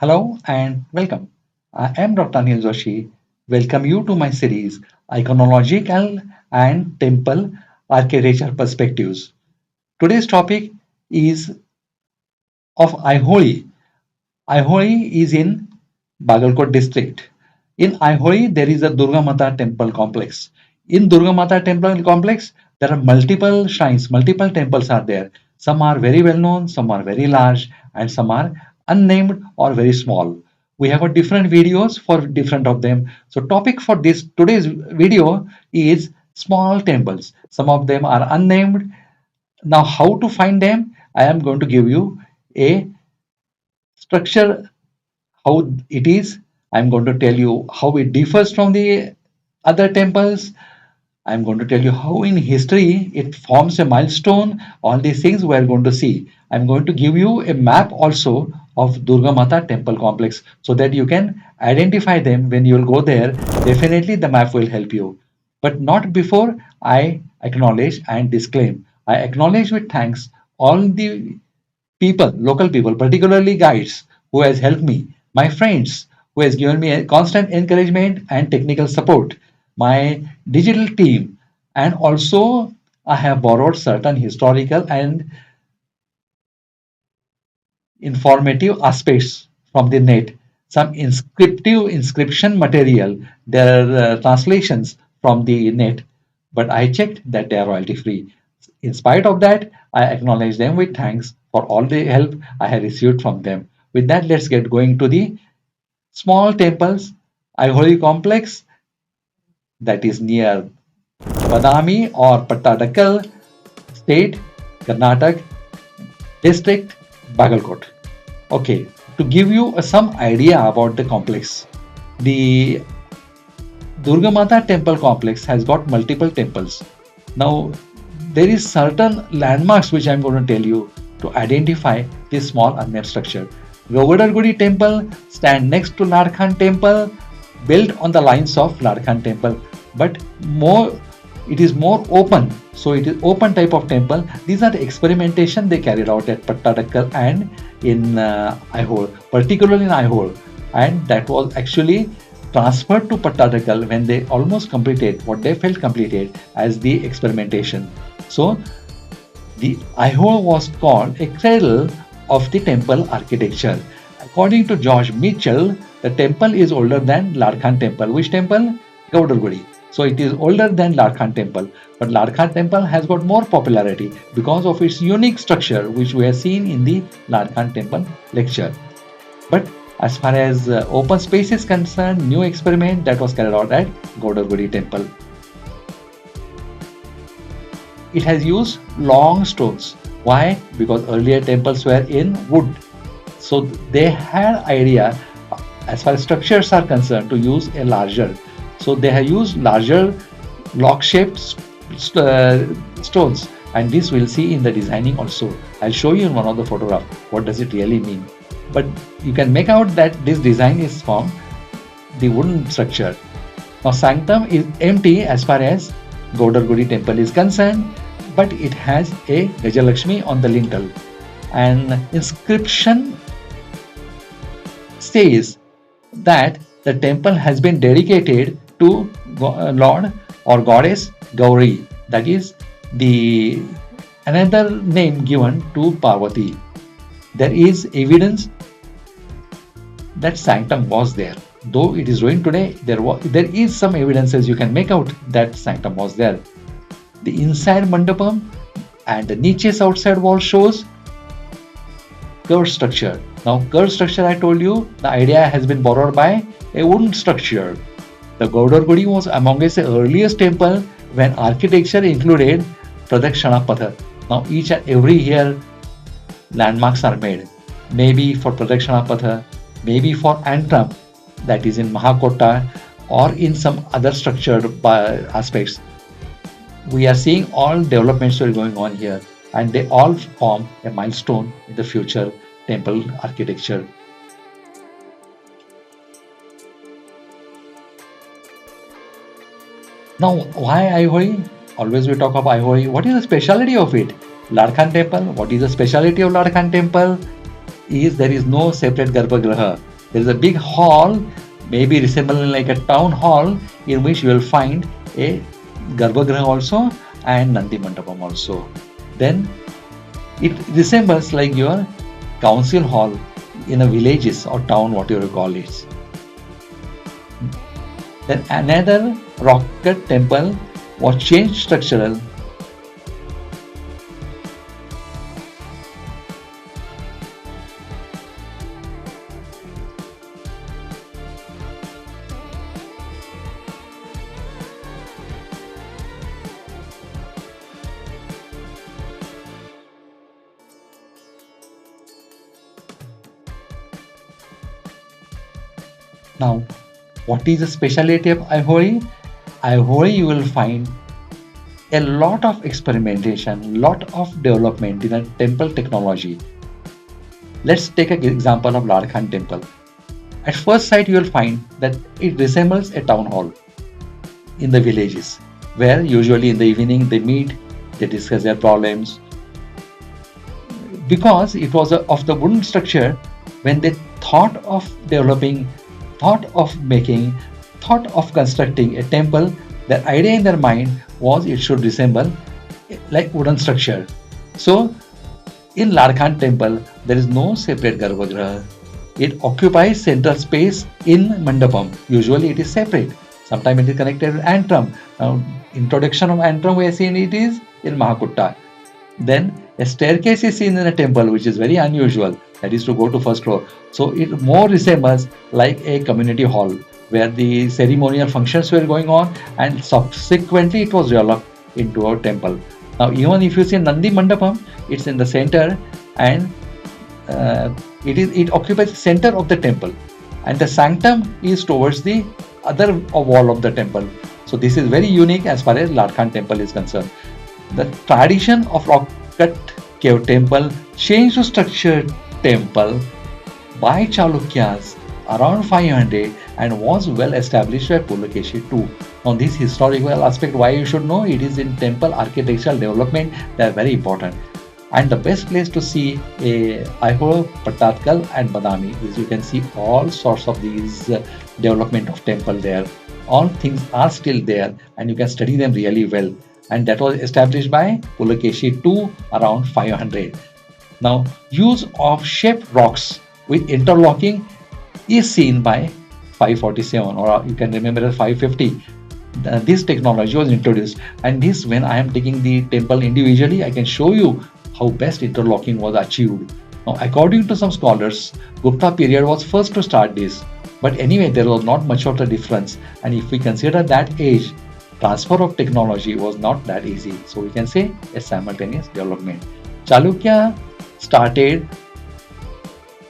Hello and welcome. I am Dr. Anil Joshi. Welcome you to my series Iconological and Temple Architecture Perspectives. Today's topic is of Aiholi. Aiholi is in Bagalkot district. In Aiholi, there is a Durga Mata temple complex. In Durga Mata temple complex, there are multiple shrines, multiple temples are there. Some are very well known, some are very large, and some are unnamed or very small. We have a different videos for different of them. So topic for this today's video is small temples. Some of them are unnamed. Now how to find them? I am going to give you a structure how it is. I'm going to tell you how it differs from the other temples. I'm going to tell you how in history it forms a milestone. All these things we are going to see. I'm going to give you a map also of Durga Mata temple complex so that you can identify them when you will go there. Definitely the map will help you. But not before I acknowledge and disclaim. I acknowledge with thanks all the people, local people, particularly guides who has helped me, my friends who has given me a constant encouragement and technical support, my digital team, and also I have borrowed certain historical and informative aspects from the net, some inscription material, there are translations from the net, but I checked that they are royalty free. In spite of that, I acknowledge them with thanks for all the help I have received from them. With that, let's get going to the small temples, Aiholi complex that is near Badami or Pattadakal state, Karnataka district, Bagalkot. Okay, to give you some idea about the complex, the Durga Mata temple complex has got multiple temples. Now, there is certain landmarks which I am going to tell you to identify this small unnamed structure. Govardhangudi temple stand next to Ladkhan temple, built on the lines of Ladkhan temple, but more it is more open. So it is open type of temple. These are the experimentation they carried out at Pattadakkal and in Aihole, particularly in Aihole, and that was actually transferred to Pattadakkal when they almost completed what they felt completed as the experimentation. So the Aihole was called a cradle of the temple architecture. According to George Mitchell, the temple is older than Ladkhan temple. Which temple? Govardhangudi. So it is older than Ladkhan temple, but Ladkhan temple has got more popularity because of its unique structure, which we have seen in the Ladkhan temple lecture. But as far as open space is concerned, new experiment that was carried out at Govardhangudi temple. It has used long stones. Why? Because earlier temples were in wood. So they had idea as far as structures are concerned to use a larger. So they have used larger lock-shaped stones, and this we'll see in the designing also. I'll show you in one of the photograph what does it really mean. But you can make out that this design is from the wooden structure. Now sanctum is empty as far as Govardhangudi temple is concerned, but it has a Gajalakshmi on the lintel. And inscription says that the temple has been dedicated to Lord or Goddess Gauri, that is the another name given to Parvati. There is evidence that sanctum was there. Though it is ruined today, there is some evidences you can make out that sanctum was there. The inside mandapam and the niches outside wall shows curved structure. Now curved structure, I told you, the idea has been borrowed by a wooden structure. The Govardhangudi was amongst the earliest temple when architecture included Pradakshana Patha. Now each and every year landmarks are made. Maybe for Pradakshana Patha, maybe for Antram, that is in Mahakota, or in some other structured aspects. We are seeing all developments that are going on here, and they all form a milestone in the future temple architecture. Now, why Aiholi? Always we talk of Aiholi. What is the speciality of it? Ladkhan temple. What is the speciality of Ladkhan temple? Is there is no separate Garbhagriha. There is a big hall, maybe resembling like a town hall, in which you will find a Garbhagriha also and Nandi Mandapam also. Then it resembles like your council hall in a villages or town, whatever you call it. Then another rock cut temple was changed structural. Now, what is the speciality of Aiholi? Aiholi, you will find a lot of experimentation, lot of development in a temple technology. Let's take an example of Ladkhan temple. At first sight, you will find that it resembles a town hall in the villages, where usually in the evening they meet, they discuss their problems. Because it was of the wooden structure, when they thought of developing, thought of making, thought of constructing a temple, their idea in their mind was it should resemble like wooden structure. So in Ladkhan temple, there is no separate Garbhagriha. It occupies central space in Mandapam. Usually it is separate. Sometimes it is connected with antram. Now, introduction of antram we have seen it is in Mahakutta. Then a staircase is seen in a temple, which is very unusual. That is to go to first floor. So it more resembles like a community hall where the ceremonial functions were going on, and subsequently it was developed into a temple. Now, even if you see Nandi Mandapam, it's in the center, and it occupies the center of the temple, and the sanctum is towards the other wall of the temple. So this is very unique as far as Ladkhan temple is concerned. The tradition of rock cut cave temple changed to structured temple by Chalukyas around 500 and was well established by Pulakeshi II. Now this historical aspect, why you should know, it is in temple architectural development, they are very important. And the best place to see a Aiholi, Pattatkal and Badami is you can see all sorts of these development of temple there. All things are still there and you can study them really well. And that was established by Pulakeshi II around 500. Now, use of shaped rocks with interlocking is seen by 547, or you can remember as 550. This technology was introduced, and this, when I am taking the temple individually, I can show you how best interlocking was achieved. Now, according to some scholars, Gupta period was first to start this, but anyway, there was not much of a difference, and if we consider that age, transfer of technology was not that easy. So we can say a simultaneous development. Chalukya started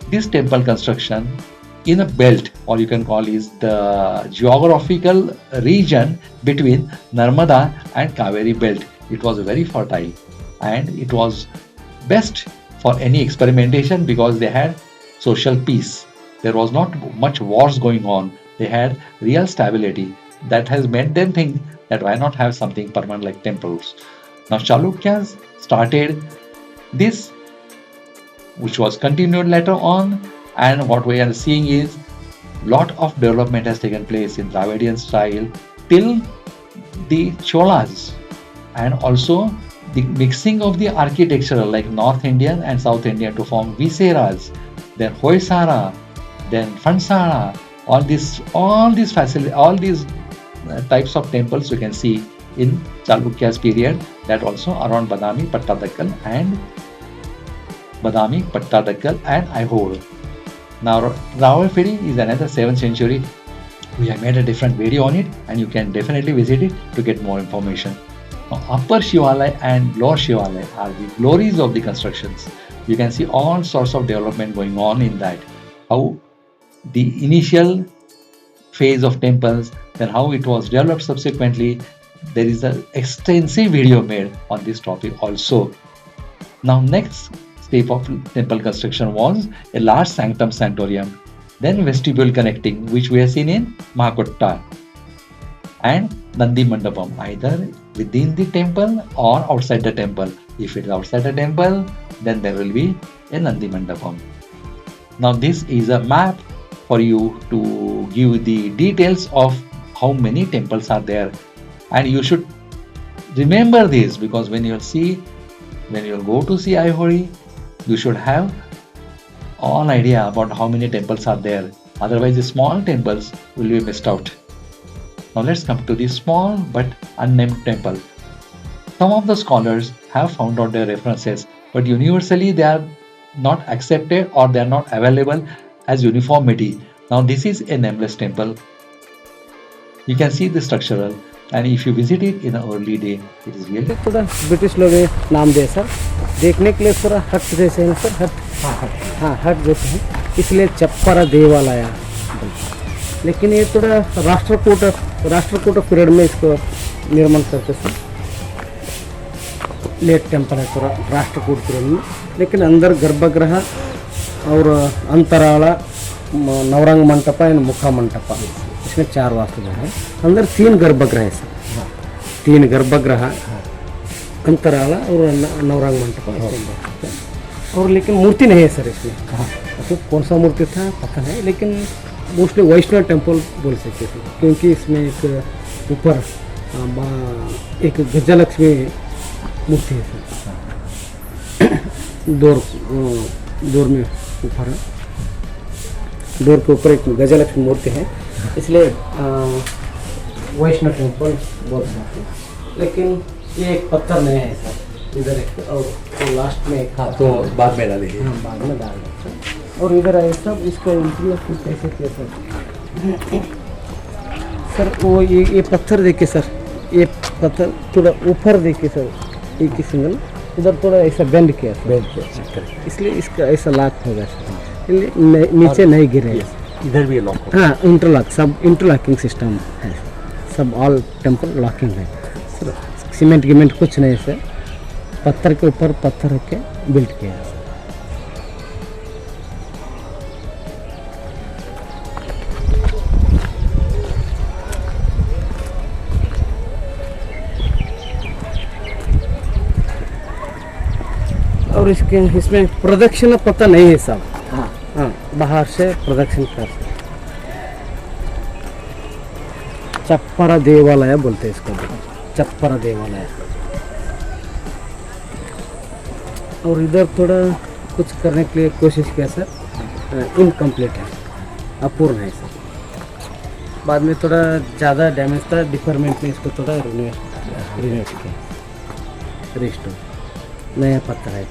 this temple construction in a belt, or you can call is the geographical region between Narmada and Kaveri belt. It was very fertile and it was best for any experimentation because they had social peace. There was not much wars going on. They had real stability. That has made them think that why not have something permanent like temples. Now Chalukyas started this, which was continued later on, and what we are seeing is lot of development has taken place in Dravidian style till the Cholas, and also the mixing of the architectural like North Indian and South Indian to form Viseras, then Hoysara, then Fansara. All these facilities, all these types of temples you can see in Chalukya's period, that also around Badami, Pattadakkal and Aiholi. Now Rawalpindi is another 7th century. We have made a different video on it and you can definitely visit it to get more information. Now, Upper Shivalaya and Lower Shivalaya are the glories of the constructions. You can see all sorts of development going on in that. How the initial phase of temples, then how it was developed subsequently. There is an extensive video made on this topic also. Now next step of temple construction was a large sanctum sanctorium, then vestibule connecting, which we have seen in Mahakutta, and Nandi Mandapam, either within the temple or outside the temple. If it is outside the temple, then there will be a Nandi Mandapam. Now this is a map for you to give the details of how many temples are there, and you should remember this, because when you'll go to see Aiholi, you should have all idea about how many temples are there. Otherwise, the small temples will be missed out. Now let's come to the small but unnamed temple. Some of the scholars have found out their references, but universally they are not accepted or they are not available as uniformity. Now this is a nameless temple. You can see the structural, and if you visit it in an early day, it is really थोड़ा British लोग ये नाम दे sir, देखने के लिए थोड़ा हट जैसे है सर, हट हाँ हट जैसे हैं, इसलिए चप्परा देवालय। लेकिन ये थोड़ा राष्ट्रकूट पीरियड में इसको निर्माण करते थे। लेट टेम्पल है थोड़ा राष्ट्रकूट पीरियड में, लेकिन अंदर गर्भगृह और अंतराला, नवरंग मंटप एंड मुखा मंटप, इसमें 4 वास्तुएं हैं। अंदर 3 गर्भगृह है सर, 3 गर्भगृह, अंतराला और नवरंग मंटप। और लेकिन मूर्ति नहीं है सर इसमें, तो कौन सा मूर्ति था पता नहीं, लेकिन मोस्टली वैष्णव टेम्पल बोल सकते थे, क्योंकि इसमें एक ऊपर एक गजलक्ष्मी मूर्ति है सर, डोर में ऊपर है, डोर के ऊपर एक गजलक्ष्मी मूर्ति है, इसलिए वैष्णव टेम्पल बोल सकते हैं। लेकिन ये एक पत्थर नहीं है सर, इधर एक और तो लास्ट में एक तो बाद में डाले, हाँ बाद में डाल देते। और इधर है सब, इसका इंटीरियर कैसे किया सर? सर वो ये पत्थर देखिए सर, ये पत्थर थोड़ा ऊपर देखिए सर, एक ही सिंगल, उधर थोड़ा ऐसा बेंड किया सर, इसलिए इसका ऐसा लॉक हो गया सर, इसलिए नीचे नहीं गिरे। इधर भी लॉक, हाँ इंटरलॉक, सब इंटरलॉकिंग सिस्टम है, सब ऑल टेम्पल लॉकिंग है सर, सीमेंट गिमेंट कुछ नहीं सर, पत्थर के ऊपर पत्थर रख के बिल्ड किया है। और इसमें प्रोडक्शन पता नहीं है सब, हाँ बाहर से प्रोडक्शन कर, चप्परा देवालय बोलते हैं इसको, चप्परा देवालय। और इधर थोड़ा कुछ करने के लिए कोशिश किया सर, इनकम्प्लीट है, अपूर्ण है सर। बाद में थोड़ा ज़्यादा डैमेज था, डिपार्टमेंट ने इसको थोड़ा रिनोवेट किया, रिस्टोर, नया पत्थर है।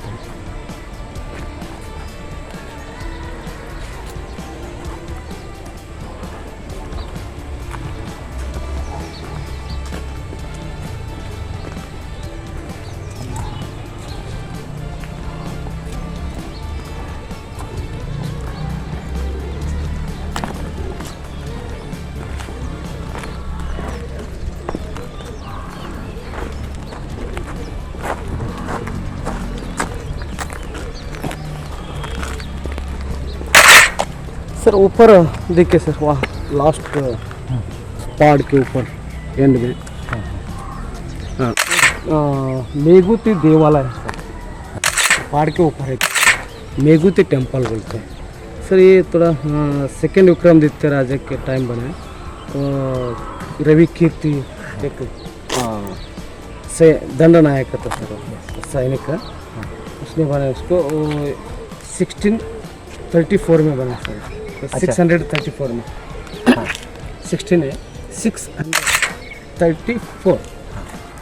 सर ऊपर देखिए सर, वहाँ लास्ट पहाड़ के ऊपर एंड में मेघुती देवालय है, पहाड़ के ऊपर है, मेघुती टेम्पल बोलते हैं सर। ये थोड़ा सेकेंड विक्रमादित्य राजा के टाइम बना है, रवि कीर्ति एक से दंड नायक था सर, सैनिक का, उसने बनाया उसको 1634 में बना सर, 634 में, 16 है, 634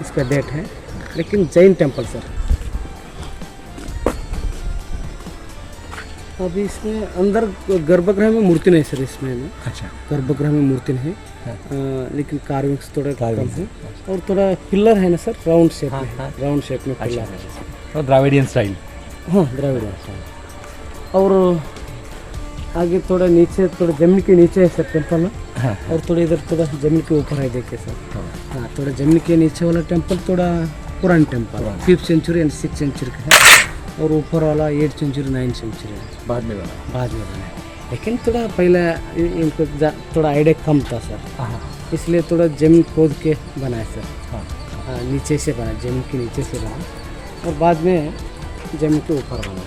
इसका डेट है। लेकिन जैन टेम्पल सर, अभी इसमें अंदर गर्भगृह में मूर्ति नहीं सर, इसमें ना, अच्छा गर्भगृह में मूर्ति नहीं, लेकिन कार्विंग्स थोड़ा कम है, और थोड़ा पिलर है ना सर, राउंड शेप में, राउंड शेप में पिलर है, द्राविडियन स्टाइल, हाँ द्राविडियन स्टाइल। और आगे थोड़ा नीचे, थोड़ा जमीन के नीचे है सर टेम्पल में, और थोड़ा इधर थोड़ा जमीन के ऊपर है देखिए सर, हाँ थोड़ा जमीन के नीचे वाला टेम्पल थोड़ा पुराना temple, 5th century and 6th century का है, और ऊपर वाला 8th सेंचुरी 9th सेंचुरी है, बाद में बना। लेकिन थोड़ा पहले इनको थोड़ा आइडिया कम था सर, इसलिए थोड़ा जमीन खोद के बनाया सर, हाँ नीचे से बना, जमीन के नीचे से बना, और बाद में जमीन के ऊपर बना।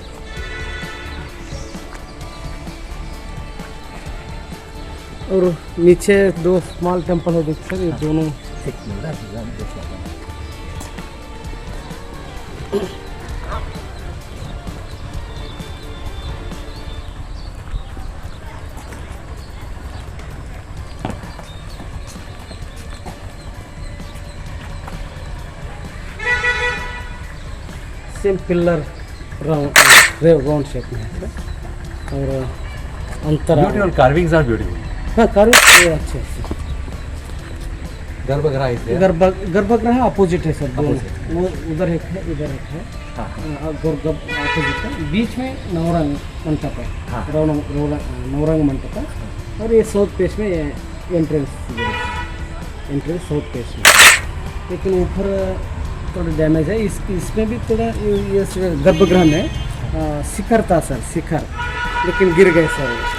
और नीचे 2 स्मॉल टेम्पल है देखिए सर, ये दोनों सेम पिलर राउंड शेप में है सर। और अंतरा Beautiful carvings are beautiful. हाँ कार्विंग अच्छे हैं। गर्भगृह is there. गर्भगृह अपोजिट है सर, दोनों वो उधर एक है इधर एक है। अपोजिट है, बीच में नवरंग मंटप है। हाँ। नवरंग मंटप है। और ये साउथ फेस में एंट्रेंस साउथ फेस में, लेकिन ऊपर थोड़ा डैमेज है। इसमें भी थोड़ा ये गर्भगृह में शिखर था सर, शिखर, लेकिन गिर गए सर।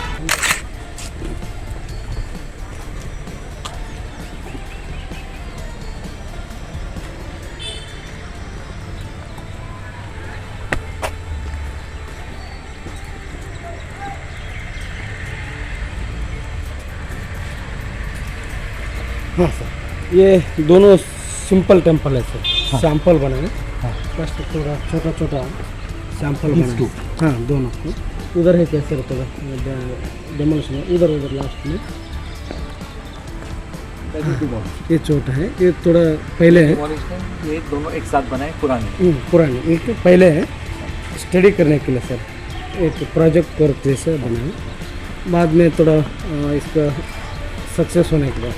हाँ सर, ये दोनों सिंपल टेम्पल है सर। हाँ। सैंपल बनाए। हाँ। फर्स्ट थोड़ा छोटा छोटा सैंपल बनाए। हाँ दोनों उधर है क्या सर, थोड़ा डेमोलिशन है उधर लास्ट में। ये छोटा है, ये थोड़ा पहले है। ये दोनों एक साथ बनाए पुराने एक पहले है, स्टडी करने के लिए सर, एक प्रोजेक्ट वर्क जैसे बनाए। बाद में थोड़ा इसका सक्सेस होने के बाद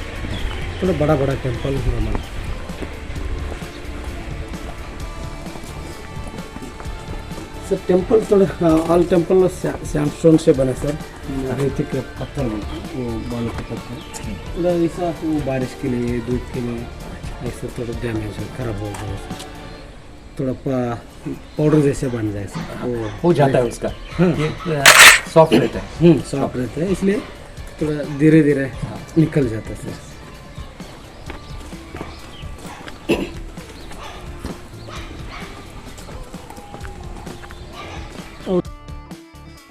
थोड़ा बड़ा बड़ा टेम्पल बनाए। सर टेम्पल थोड़ा ऑल टेम्पल सैंडस्टोन से बने सर, रेती के पत्थर बनते वो बालू के पत्थर। उधर ऐसा वो बारिश के लिए धूप के लिए ऐसा थोड़ा डैमेज हो, खराब हो जाए सर, थोड़ा पाउडर जैसे बन जाए सर, वो हो जाता है उसका। हाँ सॉफ्ट रहता है। सॉफ्ट रहता है, इसलिए थोड़ा धीरे धीरे निकल जाता है sir.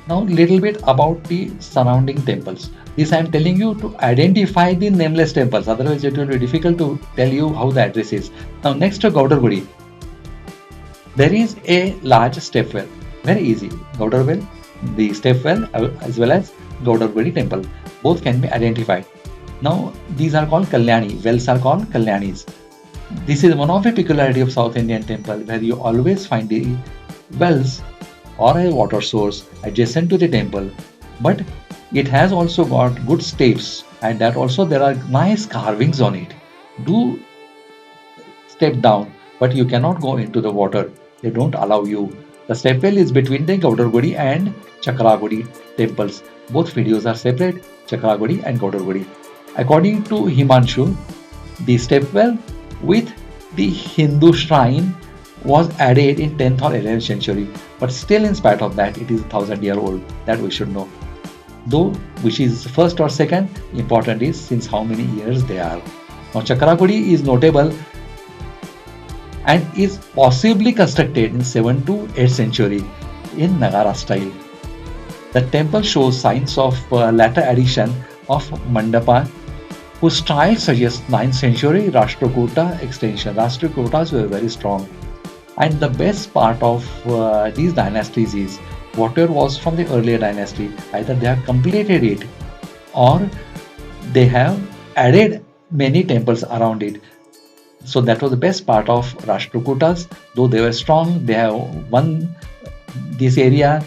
Now little bit about the surrounding temples. This I am telling you to identify the nameless temples, otherwise it will be difficult to tell you how the address is. Now next to Gaudargudi, there is a large step well, very easy. Gaudar well, the step well as well as Gaudargudi temple, both can be identified. Now these are called Kalyani, wells are called Kalyanis. This is one of the peculiarity of South Indian temple, where you always find the wells or a water source adjacent to the temple, but it has also got good steps, and that also there are nice carvings on it. Do step down, but you cannot go into the water, they don't allow you. The step well is between the Gaudargudi and Chakragudi temples. Both videos are separate, Chakragudi and Gaudargudi. According to Himanshu, the step well with the Hindu shrine was added in 10th or 11th century, but still in spite of that it is 1000-year old, that we should know. Though which is first or second, important is since how many years they are. Now Chakragudi is notable and is possibly constructed in 7th to 8th century in Nagara style. The temple shows signs of latter addition of mandapa, whose style suggests 9th century Rashtrakuta extension. Rashtrakutas were very strong. And the best part of these dynasties is whatever was from the earlier dynasty, either they have completed it or they have added many temples around it. So that was the best part of Rashtrakutas. Though they were strong, they have won this area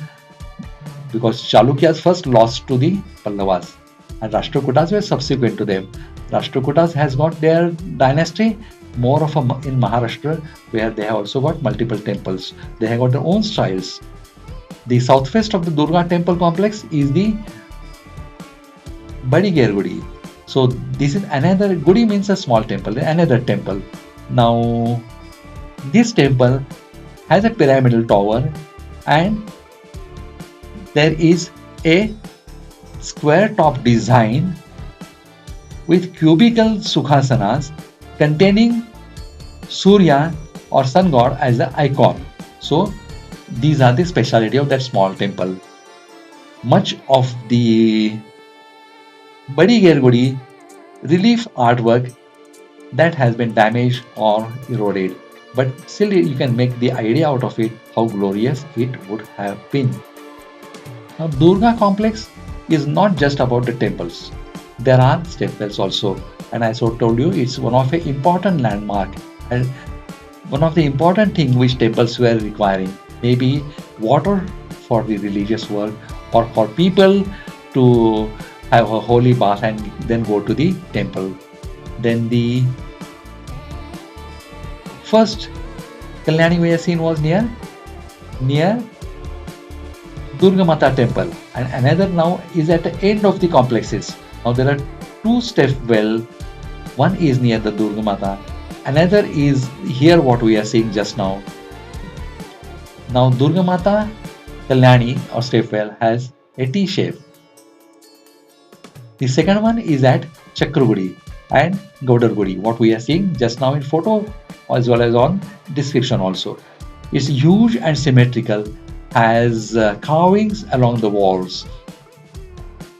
because Chalukyas first lost to the Pallavas and Rashtrakutas were subsequent to them. Rashtrakutas has got their dynasty more of in Maharashtra, where they have also got multiple temples. They have got their own styles. The southwest of the Durga temple complex is the Badi Gudi. So this is another, Gudi means a small temple, another temple. Now this temple has a pyramidal tower and there is a square top design with cubical sukhasanas containing Surya or sun god as the icon. So these are the speciality of that small temple. Much of the Badi Gergudi relief artwork that has been damaged or eroded, but still you can make the idea out of it how glorious it would have been. Now, Durga complex is not just about the temples. There are stepwells also, and as I told you, it's one of the important landmark and one of the important thing which temples were requiring. Maybe water for the religious work or for people to have a holy bath and then go to the temple. Then the first Kalyani we have seen was near Durga Mata temple, and another now is at the end of the complexes. Now there are two step well. One is near the Durga Mata, another is here what we are seeing just now. Now Durga Mata Kalyani or step well has a T shape. The second one is at Chakragudi and Gaudargudi, what we are seeing just now in photo as well as on description also. It's huge and symmetrical, has carvings along the walls.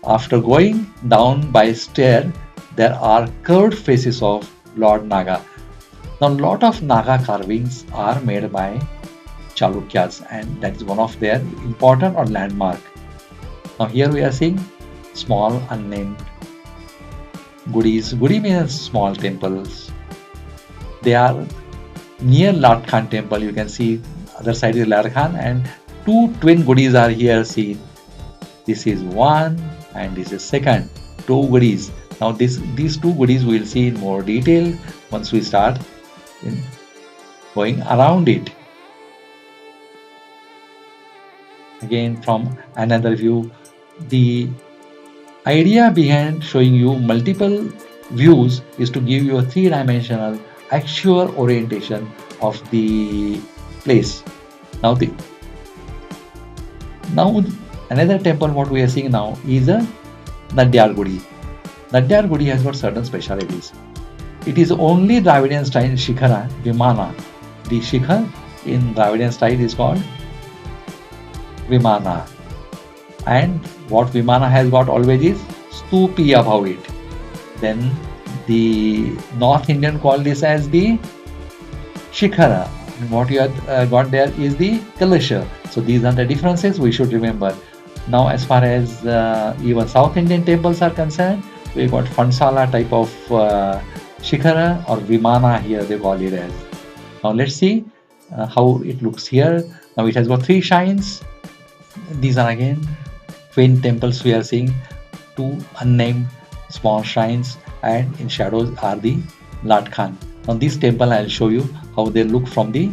After going down by stair, there are curved faces of Lord Naga. Now, a lot of Naga carvings are made by Chalukyas, and that is one of their important or landmark. Now, here we are seeing small unnamed gudis. Gudi means small temples. They are near Lord Khan temple. You can see other side is Lord Khan, and two twin gudis are here seen. This is one and this is second. Two gudis. Now these two gudis we will see in more detail once we start in going around it. Again from another view, the idea behind showing you multiple views is to give you a three-dimensional actual orientation of the place. Now another temple what we are seeing now is a Nadyar Gudi. Nadyar Gudi has got certain specialities. It is only Dravidian style Shikhara, Vimana. The Shikhar in Dravidian style is called Vimana. And what Vimana has got always is Stupi above it. Then the North Indian call this as the Shikhara. And what you have got there is the Kalasha. So these are the differences we should remember. Now as far as even South Indian temples are concerned, we got Fansala type of Shikhara or Vimana here they call it as. Now let's see how it looks here. Now it has got three shrines. These are again twin temples we are seeing, two unnamed small shrines, and in shadows are the Lord Khan. Now this temple I will show you how they look from the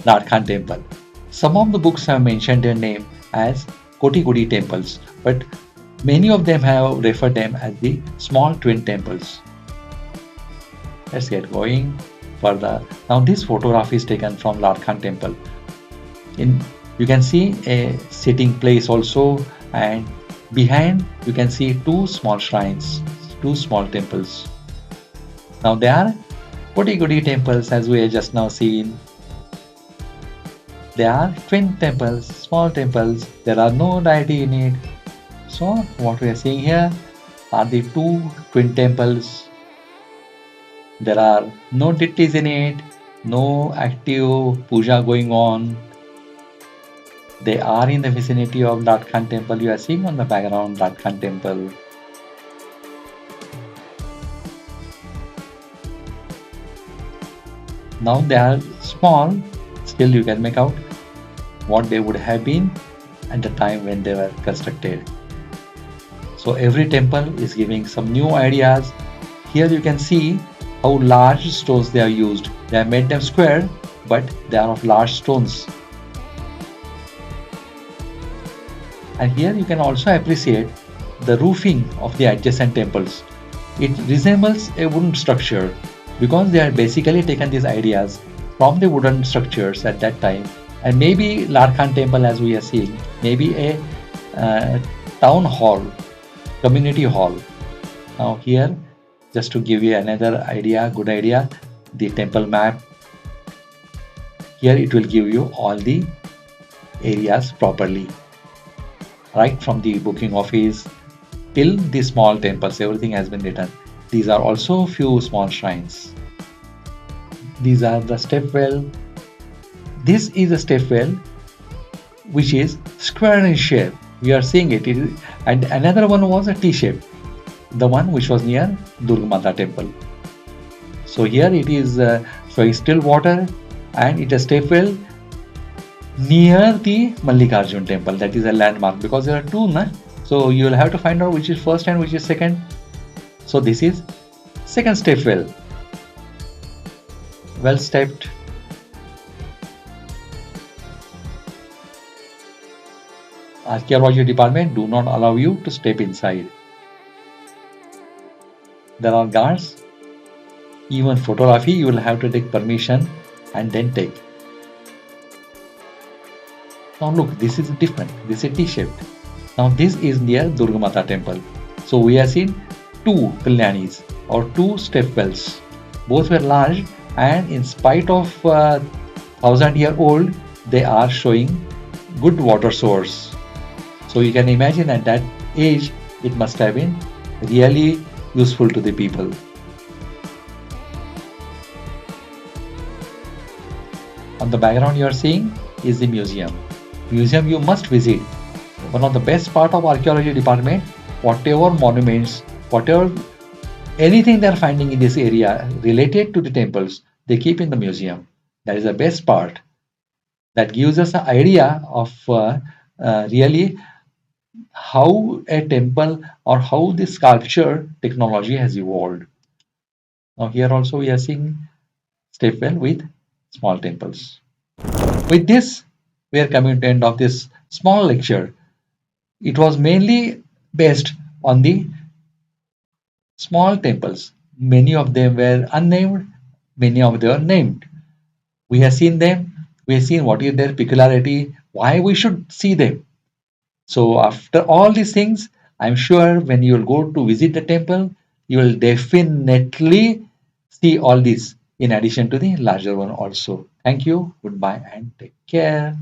Lord Khan temple. Some of the books have mentioned their name as Kontigudi temples, but many of them have referred them as the small twin temples. Let's get going further. Now this photograph is taken from Lord Khan temple. You can see a sitting place also, and behind you can see two small shrines, two small temples. Now they are Kontigudi temples as we have just now seen. They are twin temples, small temples. There are no deity in it. So what we are seeing here are the two twin temples. There are no deities in it, no active puja going on. They are in the vicinity of Lord Khan temple. You are seeing on the background Lord Khan temple. Now they are small, still you can make out what they would have been at the time when they were constructed. So every temple is giving some new ideas. Here you can see how large stones they are used. They have made them square, but they are of large stones. And here you can also appreciate the roofing of the adjacent temples. It resembles a wooden structure because they have basically taken these ideas from the wooden structures at that time. And maybe Lord Khan temple as we are seeing, maybe a town hall, community hall. Now here, just to give you another idea, good idea, the temple map. Here it will give you all the areas properly. Right from the booking office, till the small temples. Everything has been written. These are also few small shrines. These are the step well. This is a step well which is square in shape. We are seeing it. And another one was a T shape, the one which was near Durga Mata temple. So here it is showing still water, and it is step well near the Mallikarjun temple. That is a landmark because there are two, na? So you will have to find out which is first and which is second. So this is second step well. Well stepped. Archaeology department do not allow you to step inside. There are guards. Even photography you will have to take permission and then take. Now look, this is different. This is T-shaped. Now this is near Durga Mata temple. So we have seen two Kalyanis or two step wells. Both were large, and in spite of 1,000-year-old, they are showing good water source. So you can imagine at that age, it must have been really useful to the people. On the background you are seeing is the museum. Museum you must visit. One of the best part of archaeology department, whatever monuments, whatever anything they are finding in this area related to the temples, they keep in the museum. That is the best part. That gives us an idea of really how a temple or how the sculpture technology has evolved. Now here also we are seeing step well with small temples. With this, we are coming to the end of this small lecture. It was mainly based on the small temples. Many of them were unnamed, many of them were named. We have seen them, we have seen what is their peculiarity, why we should see them. So, after all these things, I'm sure when you will go to visit the temple, you will definitely see all this in addition to the larger one also. Thank you, goodbye, and take care.